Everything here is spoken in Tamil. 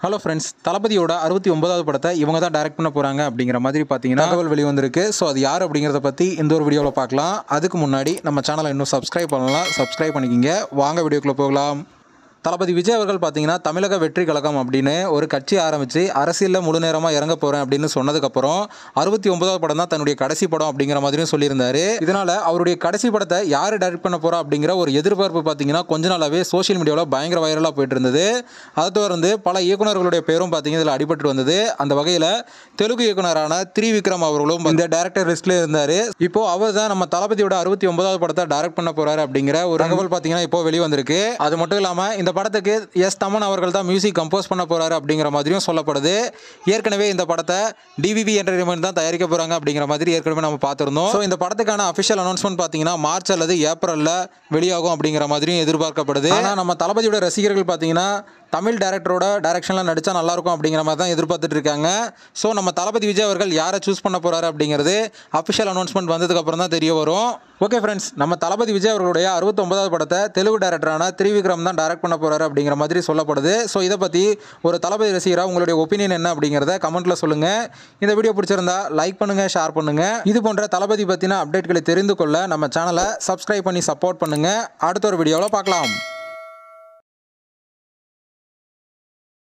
ஹலோ ஃப்ரெண்ட்ஸ், தளபதியோட 69வது படத்தை இவங்க தான் டைரக்ட் பண்ண போகிறாங்க அப்படிங்கிற மாதிரி பார்த்தீங்கன்னா தகவல் வெளிவந்திருக்கு. ஸோ அது யார் அப்படிங்கிறத பற்றி இந்த ஒரு வீடியோவில் பார்க்கலாம். அதுக்கு முன்னாடி நம்ம சேனலை இன்னும் சப்ஸ்கிரைப் பண்ணலாம், சப்ஸ்கிரைப் பண்ணிக்கிங்க. வாங்க வீடியோக்குள்ளே போகலாம். தளபதி விஜய் அவர்கள் பார்த்தீங்கன்னா தமிழக வெற்றி கழகம் அப்படின்னு ஒரு கட்சி ஆரம்பித்து அரசியலில் முழு நேரமாக இறங்க போகிறேன் அப்படின்னு சொன்னதுக்கப்புறம் 69வது படம் தான் தன்னுடைய கடைசி படம் அப்படிங்கிற மாதிரியும் சொல்லியிருந்தார். இதனால் அவருடைய கடைசி படத்தை யார் டைரக்ட் பண்ண போகிறா அப்படிங்கிற ஒரு எதிர்பார்ப்பு பார்த்தீங்கன்னா கொஞ்ச நாளாகவே சோஷியல் மீடியாவில் பயங்கர வைரலாக போயிட்டு இருந்தது. அதை தொடர்ந்து பல இயக்குநர்களுடைய பேரும் பார்த்தீங்கன்னா இதில் அடிபட்டு வந்தது. அந்த வகையில் தெலுங்கு இயக்குனரான திரிவிக்ரம் அவர்களும் இந்த டைரக்டர் லிஸ்ட்டில் இருந்தார். இப்போது அவர் தான் நம்ம தளபதியோட 69வது படத்தை டைரக்ட் பண்ண போகிறாரு அப்படிங்கிற ஒரு தகவல் பார்த்தீங்கன்னா இப்போ வெளிவந்திருக்கு. அது மட்டும் இல்லாமல் இந்த படத்துக்கு எஸ் தமன் அவர்கள் தான் மியூசிக் கம்போஸ் பண்ண போறாரு அப்படிங்கிற மாதிரியும் சொல்லப்படுது. ஏற்கனவே இந்த படத்தை டிவிவி என்டர்டைன்மெண்ட் தான் தயாரிக்க போறாங்க அப்படிங்கிற மாதிரி ஏற்கனவே நம்ம பார்த்துருந்தோம். ஸோ இந்த படத்துக்கான அஃபிஷியல் அனௌன்ஸ்மெண்ட் பார்த்தீங்கன்னா மார்ச் அல்லது ஏப்ரலில் வெளியாகும் அப்படிங்கிற மாதிரியும் எதிர்பார்க்கப்படுது. ஆனால் நம்ம தளபதியோட ரசிகர்கள் பார்த்தீங்கன்னா தமிழ் டைரக்டரோட டைரக்ஷனில் நடித்தா நல்லாயிருக்கும் அப்படிங்கிற மாதிரி தான் எதிர்பார்த்துட்டு இருக்காங்க. ஸோ நம்ம தளபதி விஜய் அவர்கள் யாரை சூஸ் பண்ண போகிறாரு அப்படிங்கிறது அஃபிஷியல் அனௌன்ஸ்மெண்ட் வந்ததுக்கப்புறம் தான் தெரிய வரும். ஓகே ஃப்ரெண்ட்ஸ், நம்ம தளபதி விஜய் அவர்களுடைய 69வது படத்தை தெலுங்கு டைரக்டரான திரிவிக்ரம் தான் டைரக்ட் பண்ண போகிறாரு அப்படிங்கிற மாதிரி சொல்லப்படுது. ஸோ இதை பற்றி ஒரு தளபதி ரசிகராக உங்களுடைய ஒப்பீனியன் என்ன அப்படிங்கிறத கமெண்ட்டில் சொல்லுங்கள். இந்த வீடியோ பிடிச்சிருந்தா லைக் பண்ணுங்கள், ஷேர் பண்ணுங்கள். இது போன்ற தளபதி பற்றின அப்டேட்களை தெரிந்து கொள்ள நம்ம சேனலை சப்ஸ்கிரைப் பண்ணி சப்போர்ட் பண்ணுங்கள். அடுத்த ஒரு வீடியோவில் பார்க்கலாம்.